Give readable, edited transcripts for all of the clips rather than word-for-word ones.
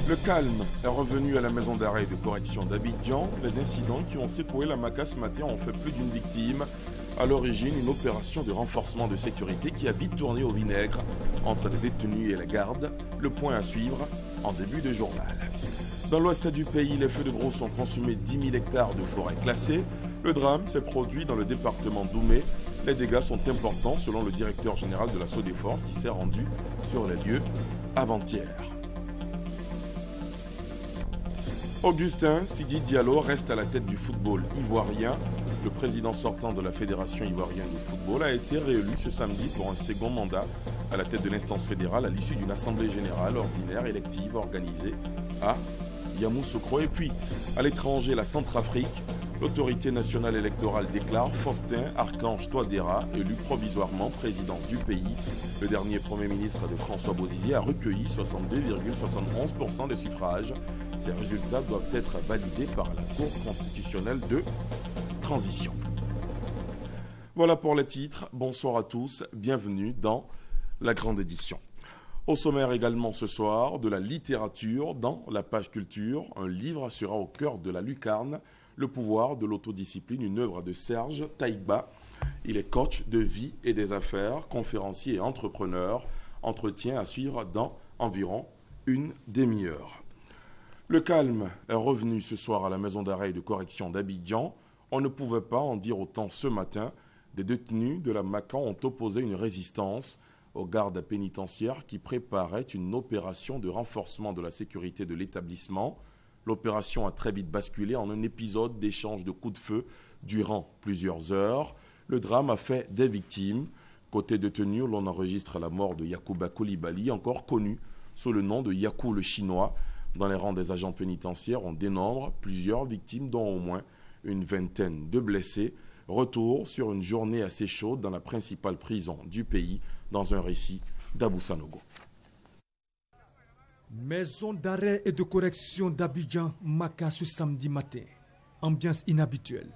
Le calme est revenu à la maison d'arrêt et de correction d'Abidjan. Les incidents qui ont secoué la Maka ce matin ont fait plus d'une victime. À l'origine, une opération de renforcement de sécurité qui a vite tourné au vinaigre entre les détenus et les gardes. Le point à suivre en début de journal. Dans l'ouest du pays, les feux de brousse ont consumé 10 000 hectares de forêt classée. Le drame s'est produit dans le département d'Oumé. Les dégâts sont importants selon le directeur général de la SODEFOR qui s'est rendu sur les lieux avant-hier. Augustin Sidi Diallo reste à la tête du football ivoirien. Le président sortant de la Fédération ivoirienne de football a été réélu ce samedi pour un second mandat à la tête de l'instance fédérale à l'issue d'une assemblée générale ordinaire élective organisée à Yamoussoukro. Et puis, à l'étranger, la Centrafrique, l'autorité nationale électorale déclare Faustin Archange Touadéra élu provisoirement président du pays. Le dernier Premier ministre de François Bozizé a recueilli 62,71% des suffrages. Ces résultats doivent être validés par la Cour constitutionnelle de transition. Voilà pour les titres. Bonsoir à tous. Bienvenue dans la grande édition. Au sommaire également ce soir, de la littérature dans la page culture. Un livre sera au cœur de la lucarne. Le pouvoir de l'autodiscipline, une œuvre de Serge Taïba. Il est coach de vie et des affaires, conférencier et entrepreneur. Entretien à suivre dans environ une demi-heure. Le calme est revenu ce soir à la maison d'arrêt et de correction d'Abidjan. On ne pouvait pas en dire autant ce matin. Des détenus de la Maka ont opposé une résistance aux gardes pénitentiaires qui préparaient une opération de renforcement de la sécurité de l'établissement. L'opération a très vite basculé en un épisode d'échange de coups de feu durant plusieurs heures. Le drame a fait des victimes. Côté détenus, l'on enregistre la mort de Yacouba Coulibaly, encore connu sous le nom de Yakou le Chinois. Dans les rangs des agents pénitentiaires, on dénombre plusieurs victimes, dont au moins une vingtaine de blessés. Retour sur une journée assez chaude dans la principale prison du pays, dans un récit d'Abou Sanogo. Maison d'arrêt et de correction d'Abidjan, Maka ce samedi matin. Ambiance inhabituelle.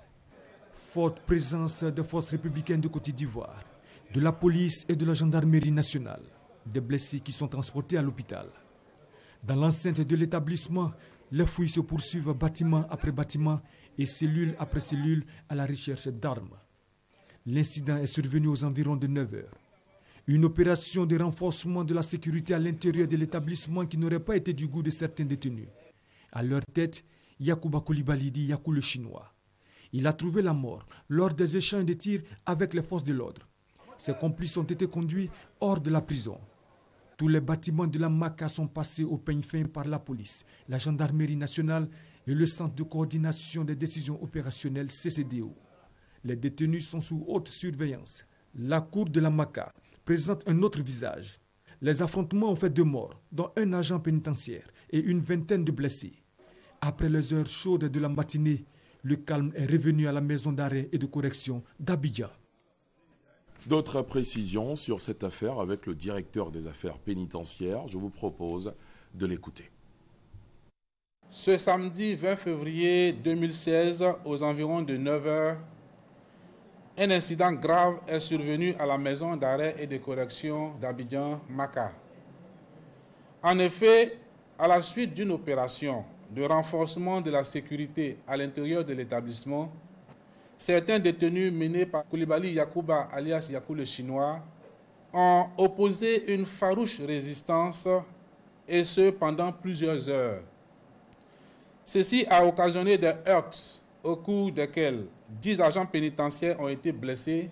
Forte présence des forces républicaines de Côte d'Ivoire, de la police et de la gendarmerie nationale. Des blessés qui sont transportés à l'hôpital. Dans l'enceinte de l'établissement, les fouilles se poursuivent bâtiment après bâtiment et cellule après cellule à la recherche d'armes. L'incident est survenu aux environs de 9 heures. Une opération de renforcement de la sécurité à l'intérieur de l'établissement qui n'aurait pas été du goût de certains détenus. À leur tête, Yacouba Coulibaly dit Yakou le Chinois. Il a trouvé la mort lors des échanges de tirs avec les forces de l'ordre. Ses complices ont été conduits hors de la prison. Tous les bâtiments de la Maka sont passés au peigne fin par la police, la gendarmerie nationale et le centre de coordination des décisions opérationnelles CCDO. Les détenus sont sous haute surveillance. La cour de la Maka présente un autre visage. Les affrontements ont fait 2 morts, dont un agent pénitentiaire et une vingtaine de blessés. Après les heures chaudes de la matinée, le calme est revenu à la maison d'arrêt et de correction d'Abidjan. D'autres précisions sur cette affaire avec le directeur des affaires pénitentiaires. Je vous propose de l'écouter. Ce samedi 20 février 2016, aux environs de 9 h, un incident grave est survenu à la maison d'arrêt et de correction d'Abidjan, Maka. En effet, à la suite d'une opération de renforcement de la sécurité à l'intérieur de l'établissement, certains détenus menés par Coulibaly Yacouba alias Yakou le Chinois ont opposé une farouche résistance et ce pendant plusieurs heures. Ceci a occasionné des heurts au cours desquels 10 agents pénitentiaires ont été blessés,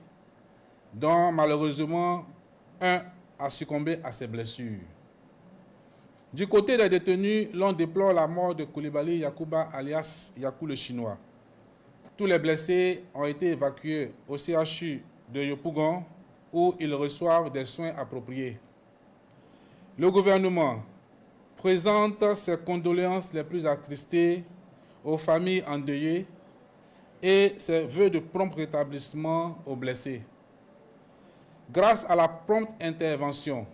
dont malheureusement un a succombé à ses blessures. Du côté des détenus, l'on déplore la mort de Coulibaly Yacouba alias Yakou le Chinois. Tous les blessés ont été évacués au CHU de Yopougon où ils reçoivent des soins appropriés. Le gouvernement présente ses condoléances les plus attristées aux familles endeuillées et ses vœux de prompt rétablissement aux blessés. Grâce à la prompte intervention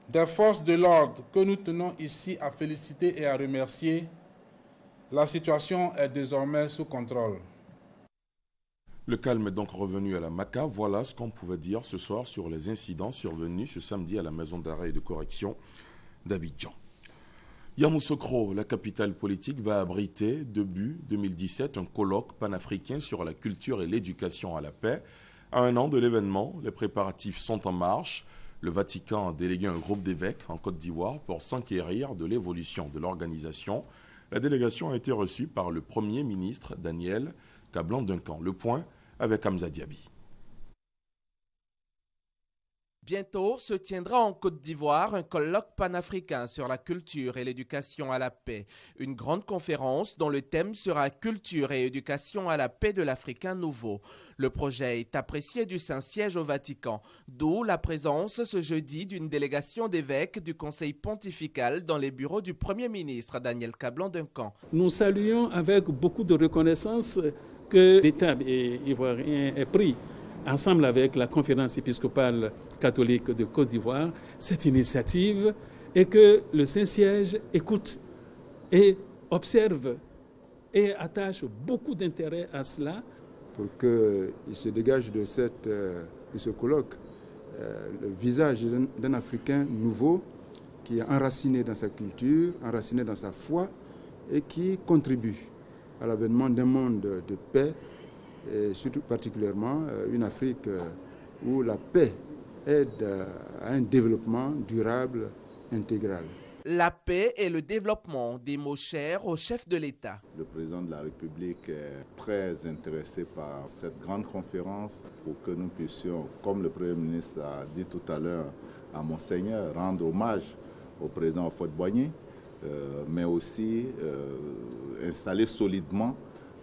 des forces de l'ordre que nous tenons ici à féliciter et à remercier, la situation est désormais sous contrôle. Le calme est donc revenu à la Maka. Voilà ce qu'on pouvait dire ce soir sur les incidents survenus ce samedi à la maison d'arrêt et de correction d'Abidjan. Yamoussoukro, la capitale politique, va abriter début 2017 un colloque panafricain sur la culture et l'éducation à la paix. À un an de l'événement, les préparatifs sont en marche. Le Vatican a délégué un groupe d'évêques en Côte d'Ivoire pour s'enquérir de l'évolution de l'organisation. La délégation a été reçue par le Premier ministre Daniel Kablan-Duncan. Le point avec Hamza Diaby. Bientôt se tiendra en Côte d'Ivoire un colloque panafricain sur la culture et l'éducation à la paix. Une grande conférence dont le thème sera culture et éducation à la paix de l'Africain nouveau. Le projet est apprécié du Saint-Siège au Vatican, d'où la présence ce jeudi d'une délégation d'évêques du Conseil pontifical dans les bureaux du Premier ministre Daniel Kablan-Duncan. Nous saluons avec beaucoup de reconnaissance que l'État ivoirien ait pris ensemble avec la conférence épiscopale catholique de Côte d'Ivoire, cette initiative et que le Saint-Siège écoute et observe et attache beaucoup d'intérêt à cela. Pour qu'il se dégage de ce colloque le visage d'un Africain nouveau qui est enraciné dans sa culture, enraciné dans sa foi et qui contribue à l'avènement d'un monde de paix et surtout particulièrement une Afrique où la paix aide à un développement durable, intégral. La paix et le développement, des mots chers au chef de l'État. Le président de la République est très intéressé par cette grande conférence pour que nous puissions, comme le Premier ministre a dit tout à l'heure à Monseigneur, rendre hommage au président Houphouët-Boigny, mais aussi installer solidement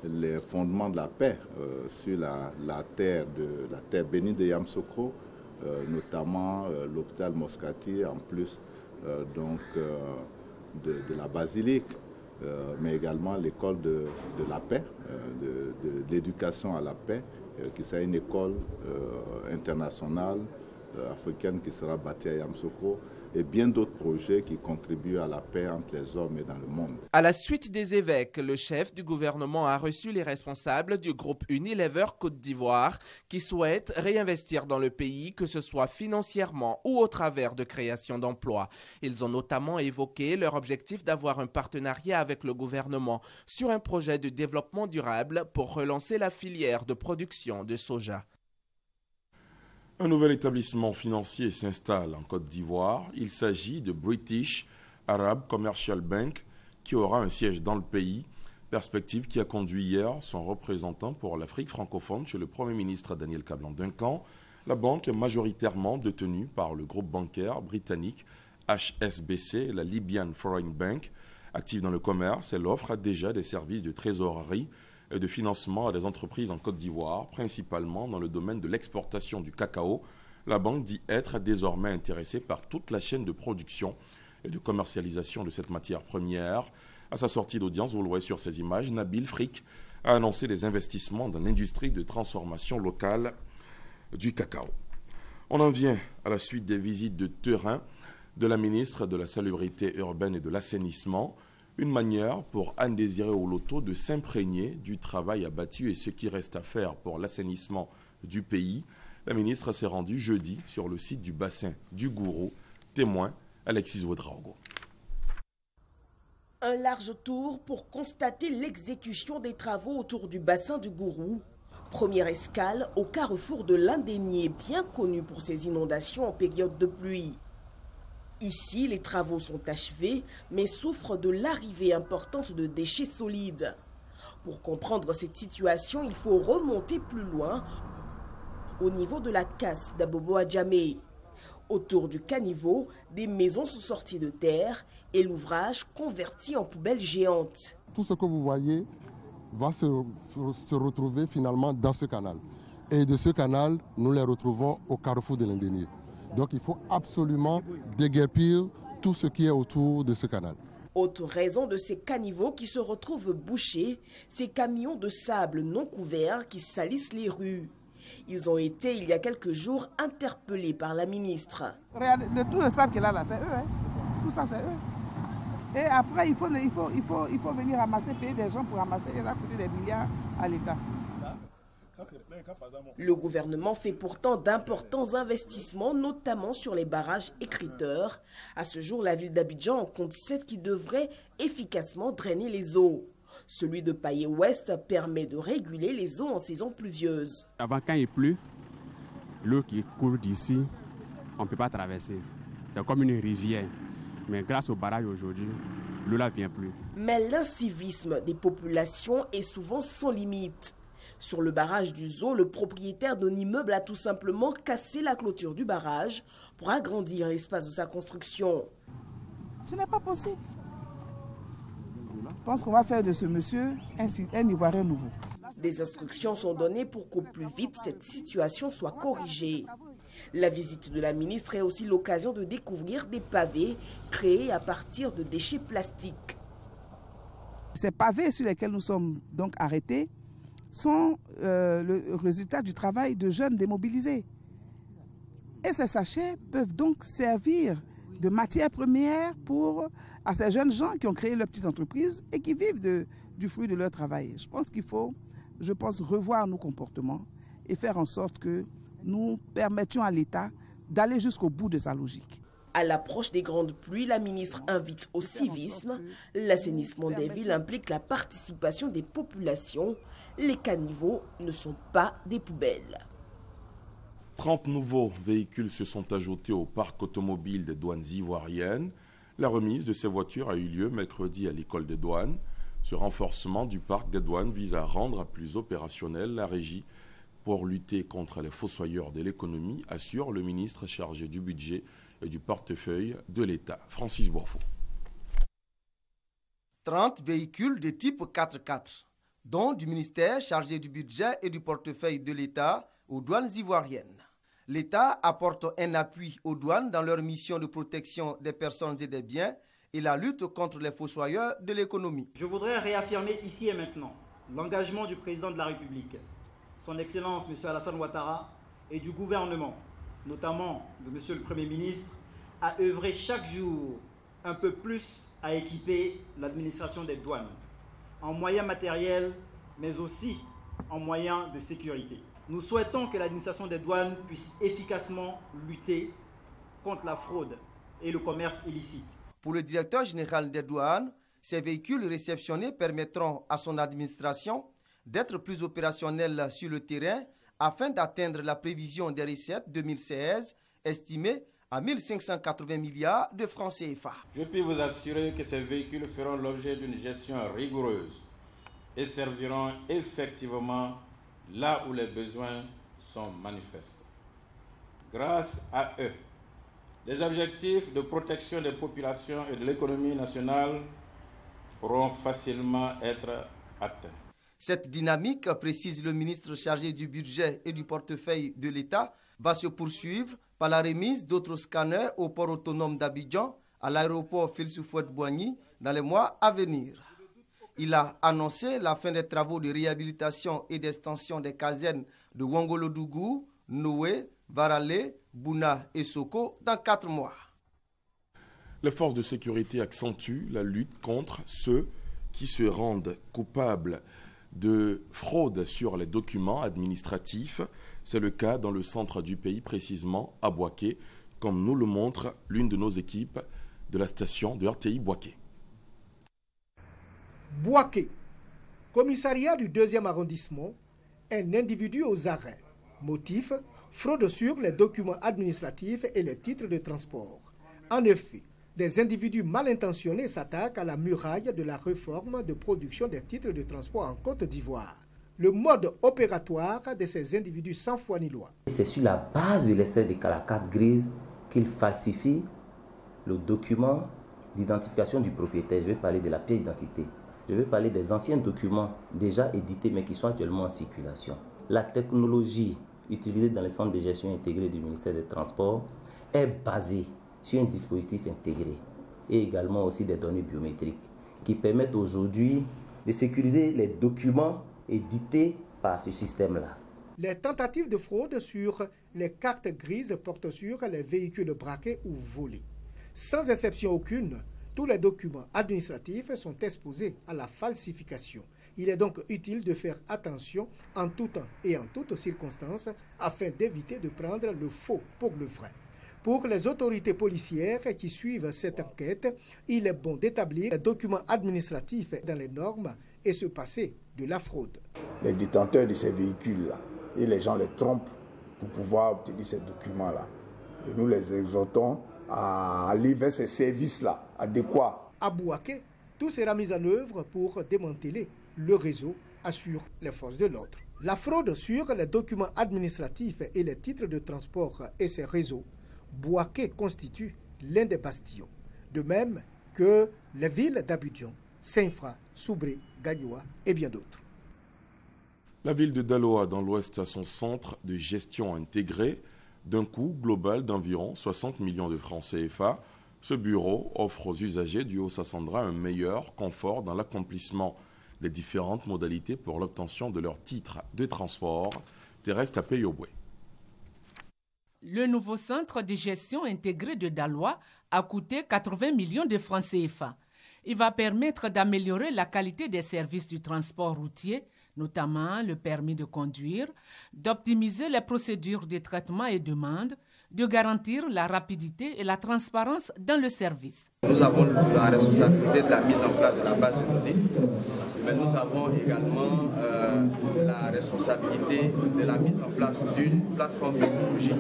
les fondements de la paix sur la terre bénie de Yamoussoukro, notamment l'hôpital Moscati, en plus de la basilique, mais également l'école de la paix, de l'éducation à la paix, qui sera une école internationale africaine qui sera bâtie à Yamoussoukro, et bien d'autres projets qui contribuent à la paix entre les hommes et dans le monde. À la suite des évêques, le chef du gouvernement a reçu les responsables du groupe Unilever Côte d'Ivoire qui souhaitent réinvestir dans le pays, que ce soit financièrement ou au travers de création d'emplois. Ils ont notamment évoqué leur objectif d'avoir un partenariat avec le gouvernement sur un projet de développement durable pour relancer la filière de production de soja. Un nouvel établissement financier s'installe en Côte d'Ivoire. Il s'agit de British Arab Commercial Bank qui aura un siège dans le pays. Perspective qui a conduit hier son représentant pour l'Afrique francophone chez le Premier ministre Daniel Kablan-Duncan. La banque est majoritairement détenue par le groupe bancaire britannique HSBC, la Libyan Foreign Bank. Active dans le commerce, elle offre déjà des services de trésorerie et de financement à des entreprises en Côte d'Ivoire, principalement dans le domaine de l'exportation du cacao. La banque dit être désormais intéressée par toute la chaîne de production et de commercialisation de cette matière première. À sa sortie d'audience, vous le voyez sur ces images, Nabil Frick a annoncé des investissements dans l'industrie de transformation locale du cacao. On en vient à la suite des visites de terrain de la ministre de la Salubrité urbaine et de l'Assainissement. Une manière pour Anne Désirée Oloto de s'imprégner du travail abattu et ce qui reste à faire pour l'assainissement du pays. La ministre s'est rendue jeudi sur le site du bassin du Gourou. Témoin, Alexis Ouedraogo. Un large tour pour constater l'exécution des travaux autour du bassin du Gourou. Première escale au carrefour de l'Indénié, bien connu pour ses inondations en période de pluie. Ici, les travaux sont achevés, mais souffrent de l'arrivée importante de déchets solides. Pour comprendre cette situation, il faut remonter plus loin, au niveau de la casse d'Abobo Adjamé. Autour du caniveau, des maisons sont sorties de terre et l'ouvrage converti en poubelle géante. Tout ce que vous voyez va se retrouver finalement dans ce canal. Et de ce canal, nous les retrouvons au carrefour de l'Indénié. Donc il faut absolument déguerpir tout ce qui est autour de ce canal. Autre raison de ces caniveaux qui se retrouvent bouchés, ces camions de sable non couverts qui salissent les rues. Ils ont été, il y a quelques jours, interpellés par la ministre. Regardez, tout le sable qu'il a là, c'est eux. Hein. Tout ça, c'est eux. Et après, il faut venir ramasser, payer des gens pour ramasser. Et ça a coûté des milliards à l'État. Le gouvernement fait pourtant d'importants investissements, notamment sur les barrages écriteurs. À ce jour, la ville d'Abidjan en compte 7 qui devraient efficacement drainer les eaux. Celui de Paillé-Ouest permet de réguler les eaux en saison pluvieuse. Avant, quand il pleut, l'eau qui coule d'ici, on ne peut pas traverser. C'est comme une rivière. Mais grâce au barrage aujourd'hui, l'eau ne vient plus. Mais l'incivisme des populations est souvent sans limite. Sur le barrage du Zoo, le propriétaire d'un immeuble a tout simplement cassé la clôture du barrage pour agrandir l'espace de sa construction. Ce n'est pas possible. Je pense qu'on va faire de ce monsieur un Ivoirien nouveau. Des instructions sont données pour qu'au plus vite cette situation soit corrigée. La visite de la ministre est aussi l'occasion de découvrir des pavés créés à partir de déchets plastiques. Ces pavés sur lesquels nous sommes donc arrêtés sont le résultat du travail de jeunes démobilisés. Et ces sachets peuvent donc servir de matière première à ces jeunes gens qui ont créé leur petite entreprise et qui vivent du fruit de leur travail. Je pense qu'il faut, revoir nos comportements et faire en sorte que nous permettions à l'État d'aller jusqu'au bout de sa logique. À l'approche des grandes pluies, la ministre invite au civisme. L'assainissement des villes implique la participation des populations. Les caniveaux ne sont pas des poubelles. 30 nouveaux véhicules se sont ajoutés au parc automobile des douanes ivoiriennes. La remise de ces voitures a eu lieu mercredi à l'école des douanes. Ce renforcement du parc des douanes vise à rendre plus opérationnelle la régie pour lutter contre les fossoyeurs de l'économie, assure le ministre chargé du budget et du portefeuille de l'État, Francis Bourfo. 30 véhicules de type 4x4, dont du ministère chargé du budget et du portefeuille de l'État aux douanes ivoiriennes. L'État apporte un appui aux douanes dans leur mission de protection des personnes et des biens et la lutte contre les fossoyeurs de l'économie. Je voudrais réaffirmer ici et maintenant l'engagement du président de la République, son Excellence M. Alassane Ouattara et du gouvernement, notamment de M. le Premier ministre, à œuvrer chaque jour un peu plus à équiper l'administration des douanes, en moyens matériels, mais aussi en moyens de sécurité. Nous souhaitons que l'administration des douanes puisse efficacement lutter contre la fraude et le commerce illicite. Pour le directeur général des douanes, ces véhicules réceptionnés permettront à son administration d'être plus opérationnelle sur le terrain afin d'atteindre la prévision des recettes 2016 estimée à 1580 milliards de francs CFA. Je puis vous assurer que ces véhicules feront l'objet d'une gestion rigoureuse et serviront effectivement là où les besoins sont manifestes. Grâce à eux, les objectifs de protection des populations et de l'économie nationale pourront facilement être atteints. Cette dynamique, précise le ministre chargé du budget et du portefeuille de l'État, va se poursuivre par la remise d'autres scanners au port autonome d'Abidjan, à l'aéroport Félix Houphouët-Boigny, dans les mois à venir. Il a annoncé la fin des travaux de réhabilitation et d'extension des casernes de Wongolodougou, Noé, Varalé, Bouna et Soko dans 4 mois. Les forces de sécurité accentuent la lutte contre ceux qui se rendent coupables de fraude sur les documents administratifs. C'est le cas dans le centre du pays, précisément à Boaké, comme nous le montre l'une de nos équipes de la station de RTI Boaké. Boaké, commissariat du 2e arrondissement, un individu aux arrêts. Motif, fraude sur les documents administratifs et les titres de transport. En effet, des individus mal intentionnés s'attaquent à la muraille de la réforme de production des titres de transport en Côte d'Ivoire. Le mode opératoire de ces individus sans foi ni loi. C'est sur la base de l'extrait de la carte grise qu'ils falsifient le document d'identification du propriétaire. Je vais parler de la pièce d'identité. Je vais parler des anciens documents déjà édités mais qui sont actuellement en circulation. La technologie utilisée dans les centres de gestion intégrés du ministère des Transports est basée sur un dispositif intégré et également aussi des données biométriques qui permettent aujourd'hui de sécuriser les documents édités par ce système-là. Les tentatives de fraude sur les cartes grises portent sur les véhicules braqués ou volés. Sans exception aucune, tous les documents administratifs sont exposés à la falsification. Il est donc utile de faire attention en tout temps et en toutes circonstances afin d'éviter de prendre le faux pour le vrai. Pour les autorités policières qui suivent cette enquête, il est bon d'établir les documents administratifs dans les normes et se passer de la fraude. Les détenteurs de ces véhicules-là, et les gens les trompent pour pouvoir obtenir ces documents-là. Et nous les exhortons à aller vers ces services-là adéquats. À Bouaké, tout sera mis en œuvre pour démanteler le réseau, assure les forces de l'ordre. La fraude sur les documents administratifs et les titres de transport et ses réseaux, Bouaké constitue l'un des bastions. De même que les villes d'Abidjan, Saint-Fra, Soubré, Gagnoa et bien d'autres. La ville de Daloa dans l'ouest a son centre de gestion intégré d'un coût global d'environ 60 millions de francs CFA. Ce bureau offre aux usagers du Haut-Sassandra un meilleur confort dans l'accomplissement des différentes modalités pour l'obtention de leur titre de transport terrestre à Peyoboué. Le nouveau centre de gestion intégré de Daloa a coûté 80 millions de francs CFA. Il va permettre d'améliorer la qualité des services du transport routier, notamment le permis de conduire, d'optimiser les procédures de traitement et demande, de garantir la rapidité et la transparence dans le service. Nous avons la responsabilité de la mise en place de la base de données, mais nous avons également la responsabilité de la mise en place d'une plateforme technologique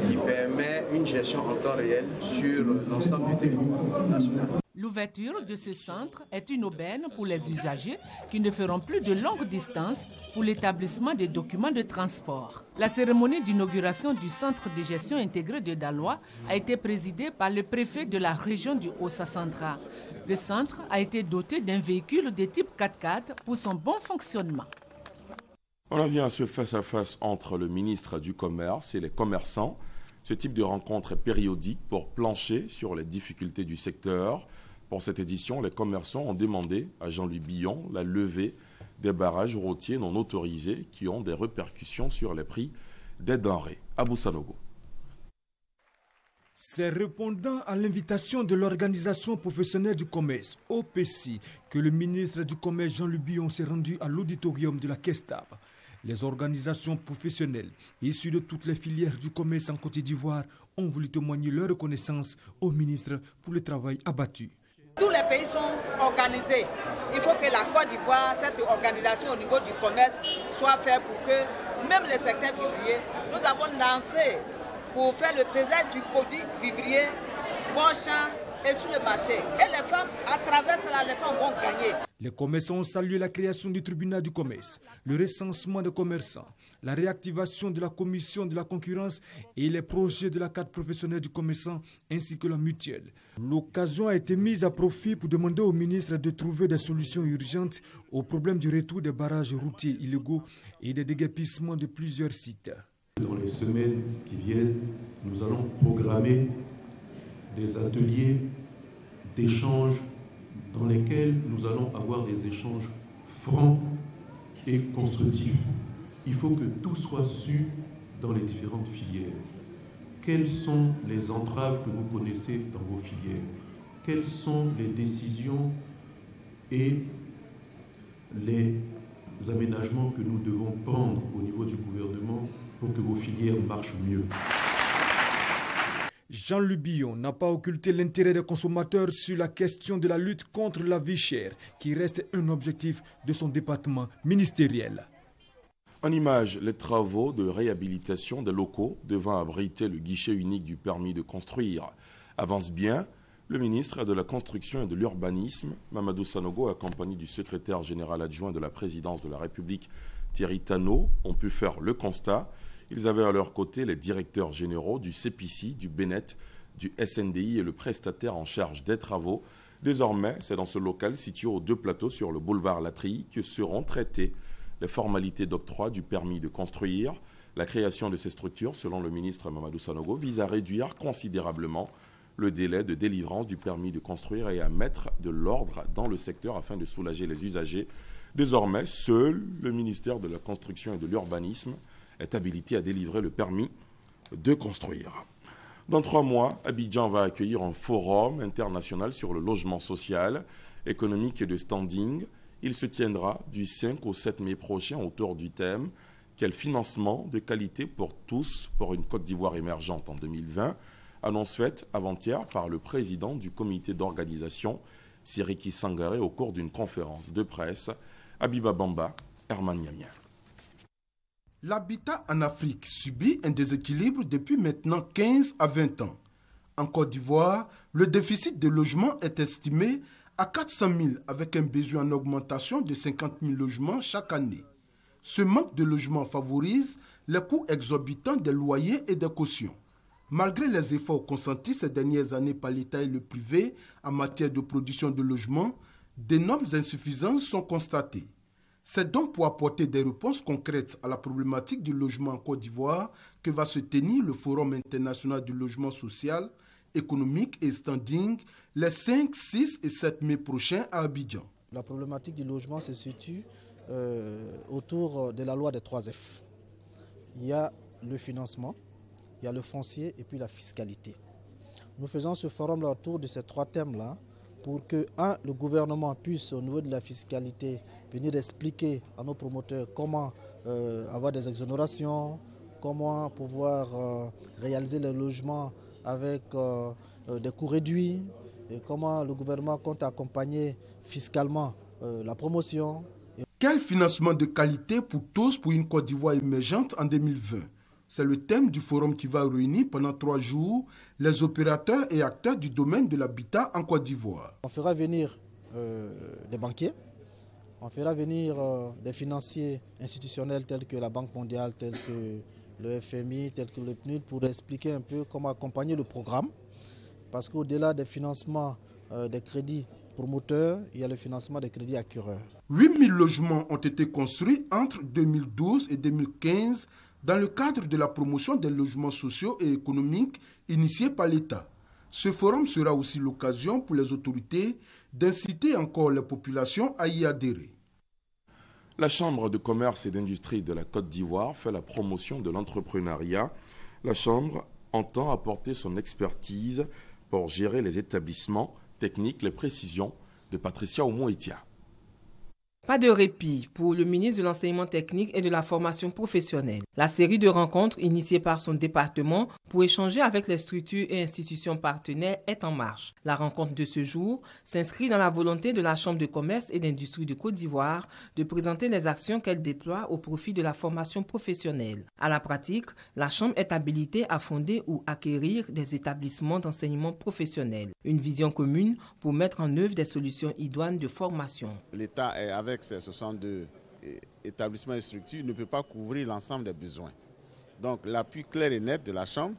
qui permet une gestion en temps réel sur l'ensemble du territoire national. L'ouverture de ce centre est une aubaine pour les usagers qui ne feront plus de longues distances pour l'établissement des documents de transport. La cérémonie d'inauguration du centre de gestion intégré de Daloa a été présidée par le préfet de la région du Haut-Sassandra. Le centre a été doté d'un véhicule de type 4x4 pour son bon fonctionnement. On en vient à ce face-à-face entre le ministre du Commerce et les commerçants. Ce type de rencontre est périodique pour plancher sur les difficultés du secteur. Pour cette édition, les commerçants ont demandé à Jean-Louis Billon la levée des barrages routiers non autorisés qui ont des répercussions sur les prix des denrées. Abou Sanogo. C'est répondant à l'invitation de l'Organisation professionnelle du commerce, OPC, que le ministre du Commerce Jean-Louis Billon s'est rendu à l'auditorium de la Kestab. Les organisations professionnelles issues de toutes les filières du commerce en Côte d'Ivoire ont voulu témoigner leur reconnaissance au ministre pour le travail abattu. Tous les pays sont organisés. Il faut que la Côte d'Ivoire, cette organisation au niveau du commerce, soit faite pour que même le secteur vivrier, nous avons lancé pour faire le pesage du produit vivrier, bon champ et sur le marché. Et les femmes, à travers cela, les femmes vont gagner. Les commerçants ont salué la création du tribunal du commerce, le recensement des commerçants, la réactivation de la commission de la concurrence et les projets de la carte professionnelle du commerçant ainsi que la mutuelle. L'occasion a été mise à profit pour demander au ministre de trouver des solutions urgentes au problème du retour des barrages routiers illégaux et des déguerpissements de plusieurs sites. Dans les semaines qui viennent, nous allons programmer des ateliers d'échange dans lesquels nous allons avoir des échanges francs et constructifs. Il faut que tout soit su dans les différentes filières. Quelles sont les entraves que vous connaissez dans vos filières? Quelles sont les décisions et les aménagements que nous devons prendre au niveau du gouvernement pour que vos filières marchent mieux? Jean-Louis Billon n'a pas occulté l'intérêt des consommateurs sur la question de la lutte contre la vie chère, qui reste un objectif de son département ministériel. En image, les travaux de réhabilitation des locaux devant abriter le guichet unique du permis de construire avancent bien. Le ministre de la Construction et de l'Urbanisme, Mamadou Sanogo, accompagné du secrétaire général adjoint de la présidence de la République, Thierry Tano, ont pu faire le constat. Ils avaient à leur côté les directeurs généraux du CPC, du BNET, du SNDI et le prestataire en charge des travaux. Désormais, c'est dans ce local situé aux 2 plateaux sur le boulevard Latry que seront traitées les formalités d'octroi du permis de construire. La création de ces structures, selon le ministre Mamadou Sanogo, vise à réduire considérablement le délai de délivrance du permis de construire et à mettre de l'ordre dans le secteur afin de soulager les usagers. Désormais, seul le ministère de la Construction et de l'Urbanisme est habilité à délivrer le permis de construire. Dans 3 mois, Abidjan va accueillir un forum international sur le logement social, économique et de standing. Il se tiendra du 5 au 7 mai prochain autour du thème « Quel financement de qualité pour tous pour une Côte d'Ivoire émergente en 2020 ?» Annonce faite avant-hier par le président du comité d'organisation, Siriki Sangaré, au cours d'une conférence de presse. Abiba Bamba, Herman Niamia. L'habitat en Afrique subit un déséquilibre depuis maintenant 15 à 20 ans. En Côte d'Ivoire, le déficit de logement est estimé à 400 000 avec un besoin en augmentation de 50 000 logements chaque année. Ce manque de logements favorise les coûts exorbitants des loyers et des cautions. Malgré les efforts consentis ces dernières années par l'État et le privé en matière de production de logements, d'énormes insuffisances sont constatées. C'est donc pour apporter des réponses concrètes à la problématique du logement en Côte d'Ivoire que va se tenir le Forum international du logement social, économique et standing les 5, 6 et 7 mai prochains à Abidjan. La problématique du logement se situe autour de la loi des 3 F. Il y a le financement, il y a le foncier et puis la fiscalité. Nous faisons ce forum autour de ces 3 thèmes-là pour que, le gouvernement puisse, au niveau de la fiscalité, venir expliquer à nos promoteurs comment avoir des exonérations, comment pouvoir réaliser les logements avec des coûts réduits, et comment le gouvernement compte accompagner fiscalement la promotion. Quel financement de qualité pour tous pour une Côte d'Ivoire émergente en 2020 ? C'est le thème du forum qui va réunir pendant 3 jours les opérateurs et acteurs du domaine de l'habitat en Côte d'Ivoire. On fera venir des banquiers, on fera venir des financiers institutionnels tels que la Banque mondiale, tels que le FMI, tels que le PNUD, pour expliquer un peu comment accompagner le programme. Parce qu'au-delà des financements des crédits promoteurs, il y a le financement des crédits acquéreurs. 8 000 logements ont été construits entre 2012 et 2015 dans le cadre de la promotion des logements sociaux et économiques initiée par l'État. Ce forum sera aussi l'occasion pour les autorités d'inciter encore les populations à y adhérer. La Chambre de commerce et d'industrie de la Côte d'Ivoire fait la promotion de l'entrepreneuriat. La Chambre entend apporter son expertise pour gérer les établissements techniques, les précisions de Patricia Oumouitia. Pas de répit pour le ministre de l'Enseignement technique et de la formation professionnelle. La série de rencontres initiée par son département pour échanger avec les structures et institutions partenaires est en marche. La rencontre de ce jour s'inscrit dans la volonté de la Chambre de commerce et d'industrie de Côte d'Ivoire de présenter les actions qu'elle déploie au profit de la formation professionnelle. À la pratique, la Chambre est habilitée à fonder ou acquérir des établissements d'enseignement professionnel. Une vision commune pour mettre en œuvre des solutions idoines de formation. L'État est avec ces 62 établissements et structures ne peut pas couvrir l'ensemble des besoins. Donc l'appui clair et net de la Chambre,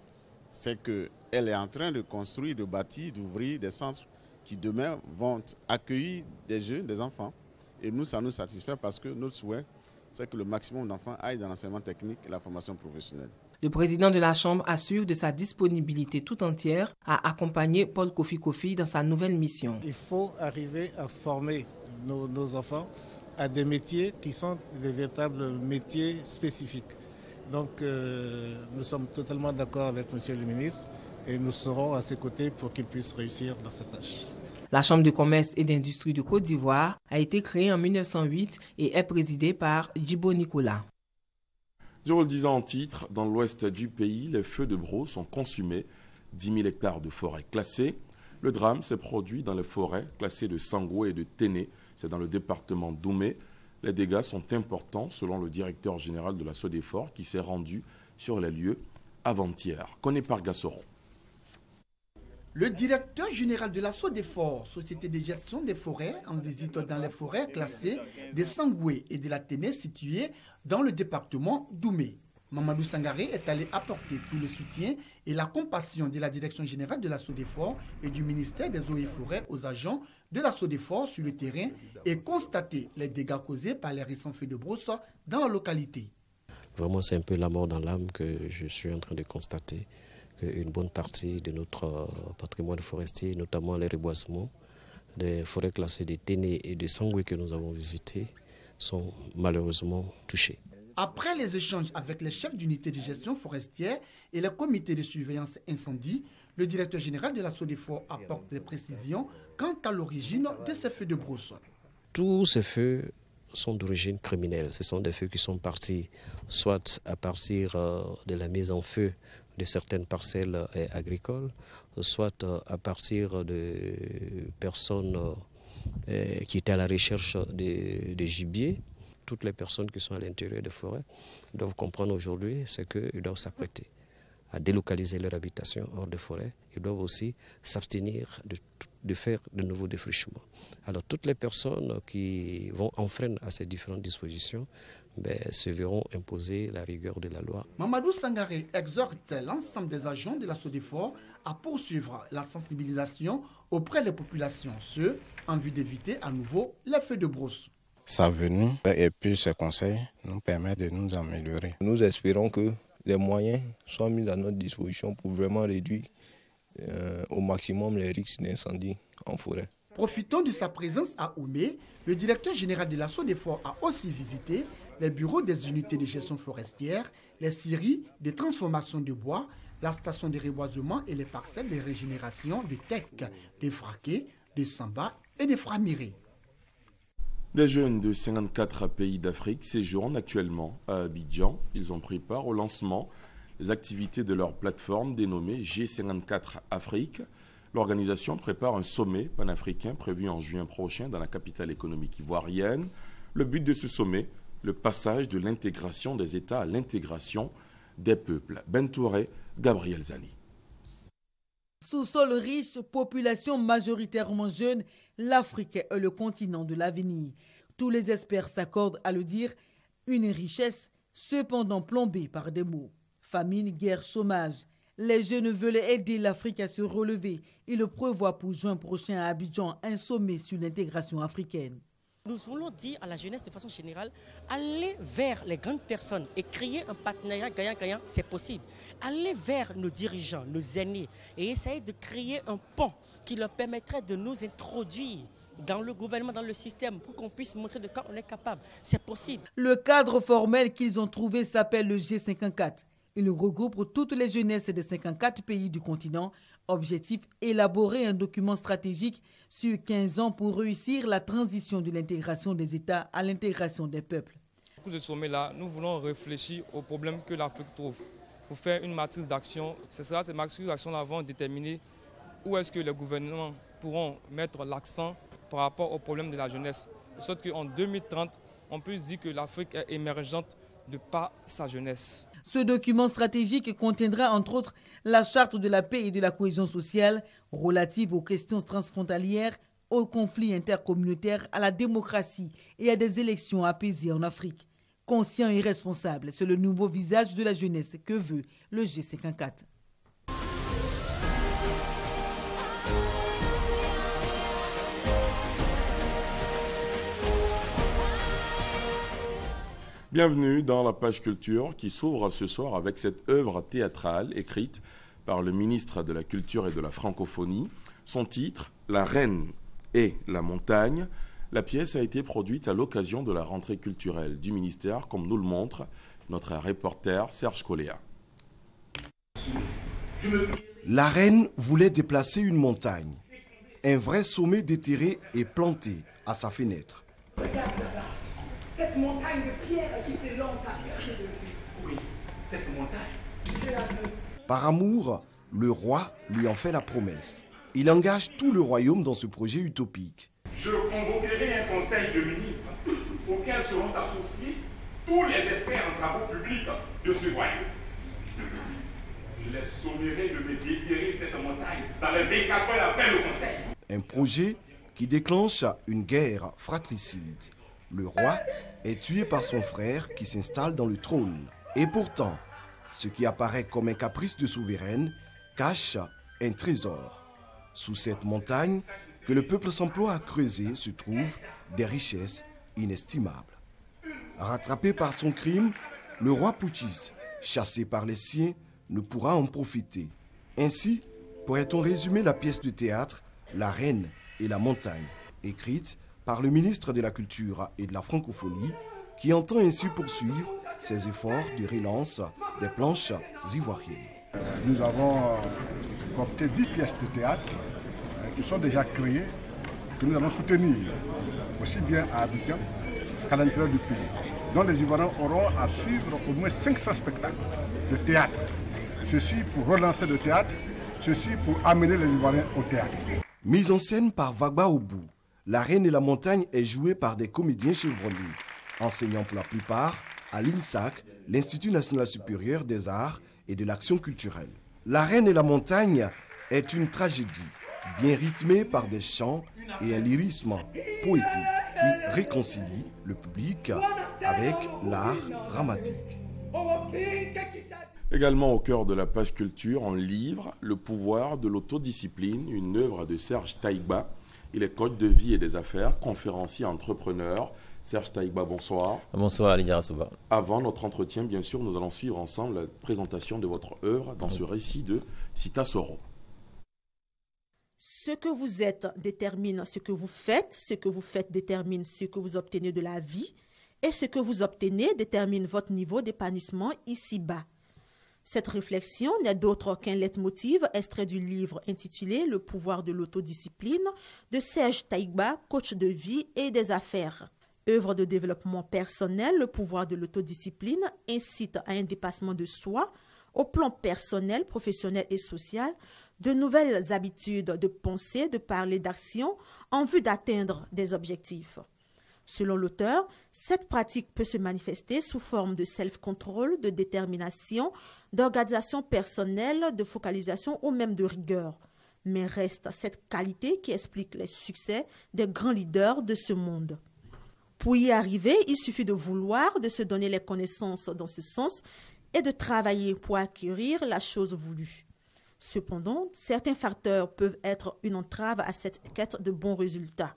c'est qu'elle est en train de construire, de bâtir, d'ouvrir des centres qui demain vont accueillir des jeunes, des enfants. Et nous, ça nous satisfait parce que notre souhait, c'est que le maximum d'enfants aillent dans l'enseignement technique et la formation professionnelle. Le président de la Chambre assure de sa disponibilité tout entière à accompagner Paul Kofi Kofi dans sa nouvelle mission. Il faut arriver à former nos enfants à des métiers qui sont des véritables métiers spécifiques. Donc nous sommes totalement d'accord avec Monsieur le ministre et nous serons à ses côtés pour qu'il puisse réussir dans sa tâche. La Chambre de commerce et d'industrie de Côte d'Ivoire a été créée en 1908 et est présidée par Djibo Nicolas. Je vous le disais en titre, dans l'ouest du pays, les feux de brousse ont consumé 10 000 hectares de forêts classées. Le drame s'est produit dans les forêts classées de Sangwe et de Téné. C'est dans le département d'Oumé. Les dégâts sont importants selon le directeur général de la SODEFOR qui s'est rendu sur les lieux avant-hier. Connaît par Gassoron. Le directeur général de la SODEFOR, Société de gestion des forêts, en visite dans les forêts classées de Sangwe et de la Téné situées dans le département d'Oumé. Mamadou Sangaré est allé apporter tout le soutien et la compassion de la direction générale de la SODEFOR et du ministère des Eaux et Forêts aux agents de la SODEFOR sur le terrain et constater les dégâts causés par les récents feux de brousse dans la localité. Vraiment, c'est un peu la mort dans l'âme que je suis en train de constater, qu'une bonne partie de notre patrimoine forestier, notamment les reboisements des forêts classées de Téné et de Sangwe que nous avons visitées, sont malheureusement touchés. Après les échanges avec les chefs d'unité de gestion forestière et le comité de surveillance incendie, le directeur général de la SODEFOR apporte des précisions quant à l'origine de ces feux de brousse. Tous ces feux sont d'origine criminelle. Ce sont des feux qui sont partis soit à partir de la mise en feu de certaines parcelles agricoles, soit à partir de personnes qui étaient à la recherche de gibier. Toutes les personnes qui sont à l'intérieur des forêts doivent comprendre aujourd'hui qu'ils doivent s'apprêter à délocaliser leur habitation hors des forêts. Ils doivent aussi s'abstenir de faire de nouveaux défrichements. Alors toutes les personnes qui vont enfreindre à ces différentes dispositions se verront imposer la rigueur de la loi. Mamadou Sangaré exhorte l'ensemble des agents de la SODEFOR à poursuivre la sensibilisation auprès des populations, en vue d'éviter à nouveau les feux de brousse. Sa venue et puis ses conseils nous permettent de nous améliorer. Nous espérons que les moyens soient mis à notre disposition pour vraiment réduire au maximum les risques d'incendie en forêt. Profitant de sa présence à Oumé, le directeur général de la SODEFOR a aussi visité les bureaux des unités de gestion forestière, les scieries de transformation de bois, la station de reboisement et les parcelles de régénération de Tek, de Fraké, de Samba et de Framiré. Des jeunes de 54 pays d'Afrique séjournent actuellement à Abidjan. Ils ont pris part au lancement des activités de leur plateforme dénommée G54 Afrique. L'organisation prépare un sommet panafricain prévu en juin prochain dans la capitale économique ivoirienne. Le but de ce sommet, le passage de l'intégration des États à l'intégration des peuples. Ben Touré, Gabriel Zani. Sous-sol riche, population majoritairement jeune, l'Afrique est le continent de l'avenir. Tous les experts s'accordent à le dire, une richesse cependant plombée par des maux. Famine, guerre, chômage. Les jeunes veulent aider l'Afrique à se relever. Ils prévoient pour juin prochain à Abidjan un sommet sur l'intégration africaine. Nous voulons dire à la jeunesse de façon générale, aller vers les grandes personnes et créer un partenariat gagnant-gagnant, c'est possible. Aller vers nos dirigeants, nos aînés et essayer de créer un pont qui leur permettrait de nous introduire dans le gouvernement, dans le système, pour qu'on puisse montrer de quoi on est capable. C'est possible. Le cadre formel qu'ils ont trouvé s'appelle le G54. Il regroupe toutes les jeunesses des 54 pays du continent. Objectif, élaborer un document stratégique sur 15 ans pour réussir la transition de l'intégration des États à l'intégration des peuples. Pour ce sommet-là, nous voulons réfléchir aux problèmes que l'Afrique trouve pour faire une matrice d'action. Ces matrices d'action-là vont déterminer où est-ce que les gouvernements pourront mettre l'accent par rapport aux problèmes de la jeunesse. De sorte qu'en 2030, on peut dire que l'Afrique est émergente de par sa jeunesse. Ce document stratégique contiendra entre autres la charte de la paix et de la cohésion sociale relative aux questions transfrontalières, aux conflits intercommunautaires, à la démocratie et à des élections apaisées en Afrique. Conscient et responsable, c'est le nouveau visage de la jeunesse que veut le G54. Bienvenue dans la page culture qui s'ouvre ce soir avec cette œuvre théâtrale écrite par le ministre de la Culture et de la Francophonie. Son titre, La Reine et la Montagne. La pièce a été produite à l'occasion de la rentrée culturelle du ministère, comme nous le montre notre reporter Serge Coléa. La reine voulait déplacer une montagne, un vrai sommet déterré et planté à sa fenêtre. Regarde là-bas, cette montagne de pierre qui s'élance à côté de lui. Oui, cette montagne, je la veux. Par amour, le roi lui en fait la promesse. Il engage tout le royaume dans ce projet utopique. Je convoquerai un conseil de ministres auquel seront associés tous les experts en travaux publics de ce royaume. Je les sommerai de me déterrer cette montagne dans les 24 heures après le conseil. Un projet qui déclenche une guerre fratricide. Le roi est tué par son frère qui s'installe dans le trône. Et pourtant, ce qui apparaît comme un caprice de souveraine cache un trésor. Sous cette montagne que le peuple s'emploie à creuser se trouvent des richesses inestimables. Rattrapé par son crime, le roi putschiste, chassé par les siens, ne pourra en profiter. Ainsi, pourrait-on résumer la pièce de théâtre La Reine et la Montagne, écrite par le ministre de la Culture et de la Francophonie, qui entend ainsi poursuivre ces efforts de relance des planches ivoiriennes. Nous avons coopté 10 pièces de théâtre qui sont déjà créées, que nous allons soutenir aussi bien à Abidjan qu'à l'intérieur du pays. Donc les Ivoiriens auront à suivre au moins 500 spectacles de théâtre. Ceci pour relancer le théâtre, ceci pour amener les Ivoiriens au théâtre. Mise en scène par Vagba Obou, La Reine et la Montagne est jouée par des comédiens chevronnés, enseignant pour la plupart à l'INSAC, l'Institut national supérieur des arts et de l'action culturelle. La Reine et la Montagne est une tragédie, bien rythmée par des chants et un lyrisme poétique qui réconcilie le public avec l'art dramatique. Également au cœur de la page culture, un livre, Le pouvoir de l'autodiscipline, une œuvre de Serge Taïgba. Il est coach de vie et des affaires, conférencier, entrepreneur. Serge Taïgba, bonsoir. Bonsoir, Lydia Souba. Avant notre entretien, bien sûr, nous allons suivre ensemble la présentation de votre œuvre dans ce récit de Sita Soro. Ce que vous êtes détermine ce que vous faites détermine ce que vous obtenez de la vie, et ce que vous obtenez détermine votre niveau d'épanouissement ici-bas. Cette réflexion n'est d'autre qu'un leitmotiv extrait du livre intitulé « Le pouvoir de l'autodiscipline » de Serge Taïgba, coach de vie et des affaires. Œuvre de développement personnel, le pouvoir de l'autodiscipline incite à un dépassement de soi au plan personnel, professionnel et social, de nouvelles habitudes de pensée, de parler, d'action en vue d'atteindre des objectifs. Selon l'auteur, cette pratique peut se manifester sous forme de self-control, de détermination, d'organisation personnelle, de focalisation ou même de rigueur. Mais reste cette qualité qui explique les succès des grands leaders de ce monde. Pour y arriver, il suffit de vouloir, de se donner les connaissances dans ce sens et de travailler pour acquérir la chose voulue. Cependant, certains facteurs peuvent être une entrave à cette quête de bons résultats.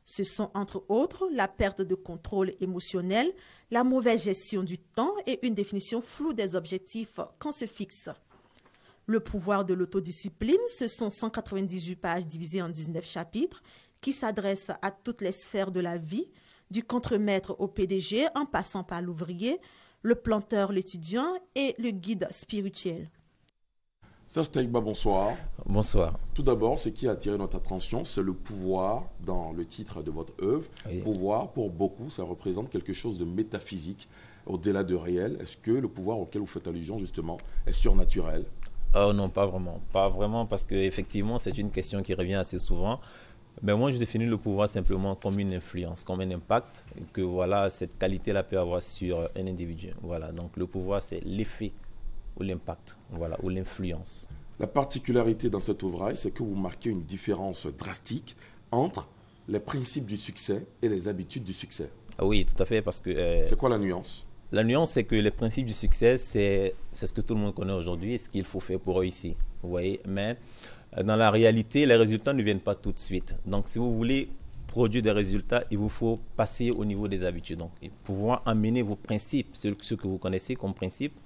Ce sont entre autres la perte de contrôle émotionnel, la mauvaise gestion du temps et une définition floue des objectifs qu'on se fixe. Le pouvoir de l'autodiscipline, ce sont 198 pages divisées en 19 chapitres qui s'adressent à toutes les sphères de la vie, du contremaître au PDG en passant par l'ouvrier, le planteur, l'étudiant et le guide spirituel. Serge Taïgba, bonsoir. Bonsoir. Tout d'abord, ce qui a attiré notre attention, c'est le pouvoir dans le titre de votre œuvre. Oui. Pouvoir, pour beaucoup, ça représente quelque chose de métaphysique, au-delà de réel. Est-ce que le pouvoir auquel vous faites allusion, justement, est surnaturel? Non, pas vraiment. Pas vraiment, parce qu'effectivement, c'est une question qui revient assez souvent. Mais moi, je définis le pouvoir simplement comme une influence, comme un impact que voilà, cette qualité-là peut avoir sur un individu. Voilà, donc le pouvoir, c'est l'effet ou l'impact, voilà, ou l'influence. La particularité dans cet ouvrage, c'est que vous marquez une différence drastique entre les principes du succès et les habitudes du succès. Oui, tout à fait, parce que... c'est quoi la nuance? La nuance, c'est que les principes du succès, c'est ce que tout le monde connaît aujourd'hui, ce qu'il faut faire pour réussir, vous voyez. Mais dans la réalité, les résultats ne viennent pas tout de suite. Donc, si vous voulez produire des résultats, il vous faut passer au niveau des habitudes. Donc, pouvoir amener vos principes, ce que vous connaissez comme principes,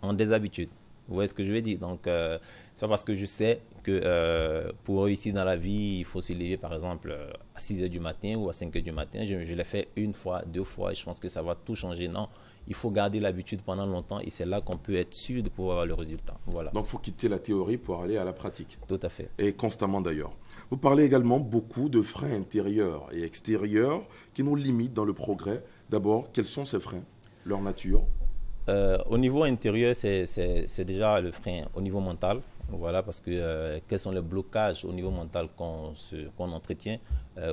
en des habitudes. Vous voyez ce que je veux dire? Donc, c'est pas parce que je sais que pour réussir dans la vie, il faut se lever par exemple à 6 h du matin ou à 5 h du matin. Je l'ai fait une fois, 2 fois et je pense que ça va tout changer. Non, il faut garder l'habitude pendant longtemps et c'est là qu'on peut être sûr de pouvoir avoir le résultat. Voilà. Donc, il faut quitter la théorie pour aller à la pratique. Tout à fait. Et constamment d'ailleurs. Vous parlez également beaucoup de freins intérieurs et extérieurs qui nous limitent dans le progrès. D'abord, quels sont ces freins? Leur nature? Au niveau intérieur, c'est déjà le frein au niveau mental. Voilà, parce que quels sont les blocages au niveau mental qu'on entretient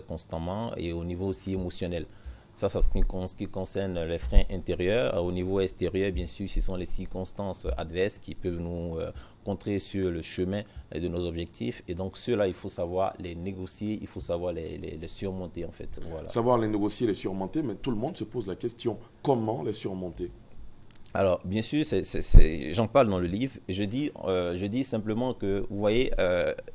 constamment et au niveau aussi émotionnel. Ça, c'est ce qui concerne les freins intérieurs. Au niveau extérieur, bien sûr, ce sont les circonstances adverses qui peuvent nous contrer sur le chemin de nos objectifs. Et donc, ceux-là, il faut savoir les négocier, il faut savoir les surmonter, en fait. Voilà. Savoir les négocier, les surmonter, mais tout le monde se pose la question, comment les surmonter? Alors, bien sûr, j'en parle dans le livre. Je dis simplement que, vous voyez,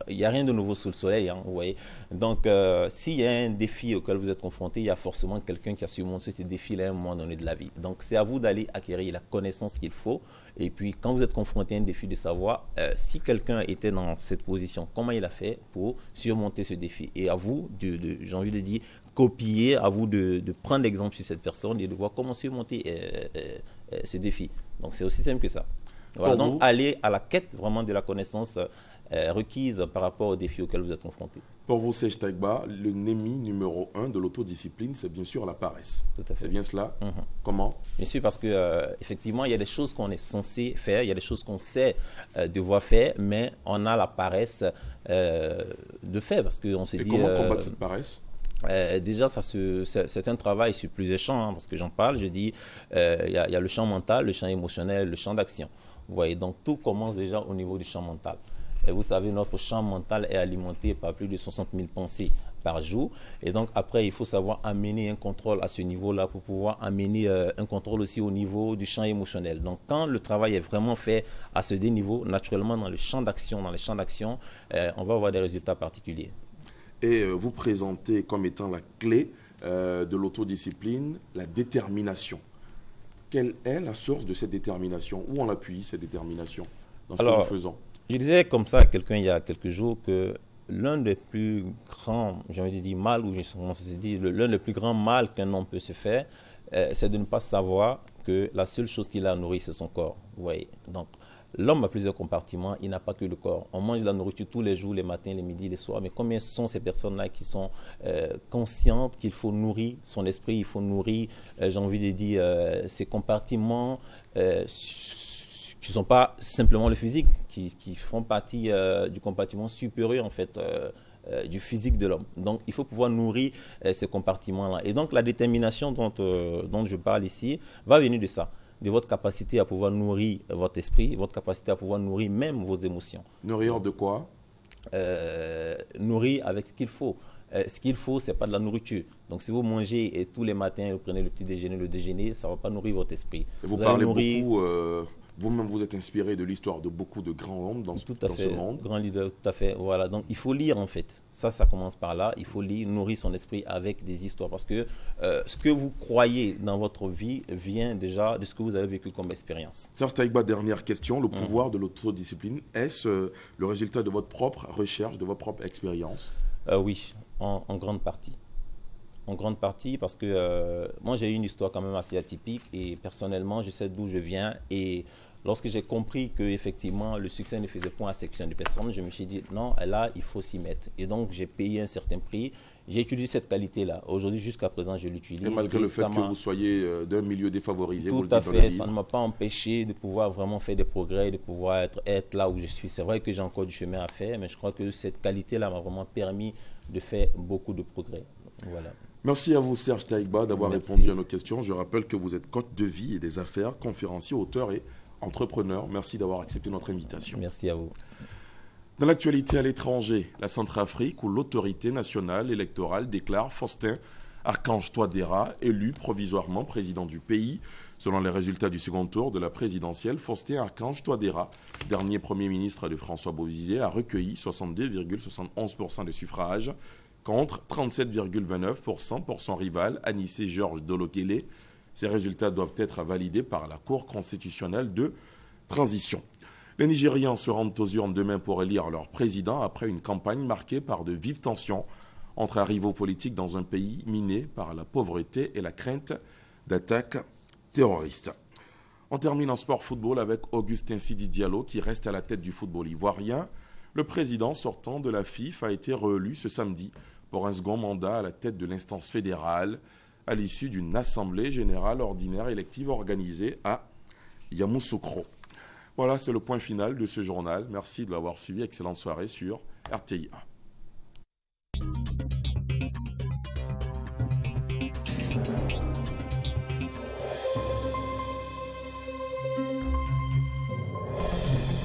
il n'y a rien de nouveau sous le soleil. Hein, vous voyez. Donc, s'il y a un défi auquel vous êtes confronté, il y a forcément quelqu'un qui a surmonté ce défi-là à un moment donné de la vie. Donc, c'est à vous d'aller acquérir la connaissance qu'il faut. Et puis, quand vous êtes confronté à un défi, de savoir si quelqu'un était dans cette position, comment il a fait pour surmonter ce défi. Et à vous, j'ai envie de dire, copier, à vous de prendre l'exemple sur cette personne et de voir comment surmonter ce défi. Donc c'est aussi simple que ça. Voilà, donc aller à la quête vraiment de la connaissance requise par rapport aux défis auxquels vous êtes confrontés. Pour vous, Serge Taïgba, l'ennemi numéro 1 de l'autodiscipline, c'est bien sûr la paresse. Tout à fait. C'est bien cela. Comment? Bien sûr, parce que effectivement, il y a des choses qu'on est censé faire, il y a des choses qu'on sait devoir faire, mais on a la paresse de faire, parce qu'on se dit... Et comment combattre cette paresse? Déjà, c'est un travail sur plusieurs champs, hein, parce que j'en parle, je dis, il y a le champ mental, le champ émotionnel, le champ d'action. Vous voyez, donc tout commence déjà au niveau du champ mental. Et vous savez, notre champ mental est alimenté par plus de 60 000 pensées par jour. Et donc après, il faut savoir amener un contrôle à ce niveau-là pour pouvoir amener un contrôle aussi au niveau du champ émotionnel. Donc quand le travail est vraiment fait à ce deux niveaux, naturellement dans les champs d'action, on va avoir des résultats particuliers. Et vous présentez comme étant la clé de l'autodiscipline, la détermination. Quelle est la source de cette détermination? Où on appuie cette détermination dans ce que nous faisons? Je disais comme ça à quelqu'un il y a quelques jours que l'un des plus grands, j'ai envie de dire mal, ou l'un des plus grands mal qu'un homme peut se faire, c'est de ne pas savoir que la seule chose qui l'a nourri, c'est son corps. Vous voyez, donc l'homme a plusieurs compartiments, il n'a pas que le corps. On mange de la nourriture tous les jours, les matins, les midis, les soirs, mais combien sont ces personnes-là qui sont conscientes qu'il faut nourrir son esprit, il faut nourrir, j'ai envie de dire, ces compartiments qui ne sont pas simplement le physique, qui font partie du compartiment supérieur en fait, du physique de l'homme. Donc il faut pouvoir nourrir ces compartiments-là. Et donc la détermination dont je parle ici va venir de ça, de votre capacité à pouvoir nourrir votre esprit, votre capacité à pouvoir nourrir même vos émotions. Nourrir de quoi? Nourrir avec ce qu'il faut. Ce qu'il faut, ce n'est pas de la nourriture. Donc, si vous mangez et tous les matins, vous prenez le petit déjeuner, le déjeuner, ça ne va pas nourrir votre esprit. Et vous parlez beaucoup, vous-même vous êtes inspiré de l'histoire de beaucoup de grands hommes dans ce monde. Grand leader, tout à fait. Voilà. Donc, il faut lire en fait. Ça commence par là. Il faut lire, nourrir son esprit avec des histoires. Parce que ce que vous croyez dans votre vie vient déjà de ce que vous avez vécu comme expérience. Serge Taïgba, dernière question. Le pouvoir de l'autodiscipline, est-ce le résultat de votre propre recherche, de votre propre expérience? Oui, en grande partie. En grande partie parce que moi j'ai eu une histoire quand même assez atypique et personnellement je sais d'où je viens et lorsque j'ai compris que effectivement le succès ne faisait point exception de personne, je me suis dit non, là il faut s'y mettre et donc j'ai payé un certain prix. J'ai utilisé cette qualité-là. Aujourd'hui, jusqu'à présent, je l'utilise. Et malgré le fait que vous soyez d'un milieu défavorisé, tout à fait, ça ne m'a pas empêché de pouvoir vraiment faire des progrès, de pouvoir être là où je suis. C'est vrai que j'ai encore du chemin à faire, mais je crois que cette qualité-là m'a vraiment permis de faire beaucoup de progrès. Voilà. Merci à vous, Serge Taïgba, d'avoir répondu à nos questions. Je rappelle que vous êtes coach de vie et des affaires, conférencier, auteur et entrepreneur. Merci d'avoir accepté notre invitation. Merci à vous. Dans l'actualité à l'étranger, la Centrafrique, où l'autorité nationale électorale déclare Faustin Archange Touadéra élu provisoirement président du pays. Selon les résultats du second tour de la présidentielle, Faustin Archange Touadéra, dernier Premier ministre de François Bozizé, a recueilli 62,71% des suffrages contre 37,29% pour son rival Anissé Georges Dolokele. Ces résultats doivent être validés par la Cour constitutionnelle de transition. Les Nigérians se rendent aux urnes demain pour élire leur président après une campagne marquée par de vives tensions entre rivaux politiques dans un pays miné par la pauvreté et la crainte d'attaques terroristes. On termine en sport football avec Augustin Sidi Diallo qui reste à la tête du football ivoirien. Le président sortant de la FIFA a été réélu ce samedi pour un second mandat à la tête de l'instance fédérale à l'issue d'une assemblée générale ordinaire élective organisée à Yamoussoukro. Voilà, c'est le point final de ce journal. Merci de l'avoir suivi. Excellente soirée sur RTI 1.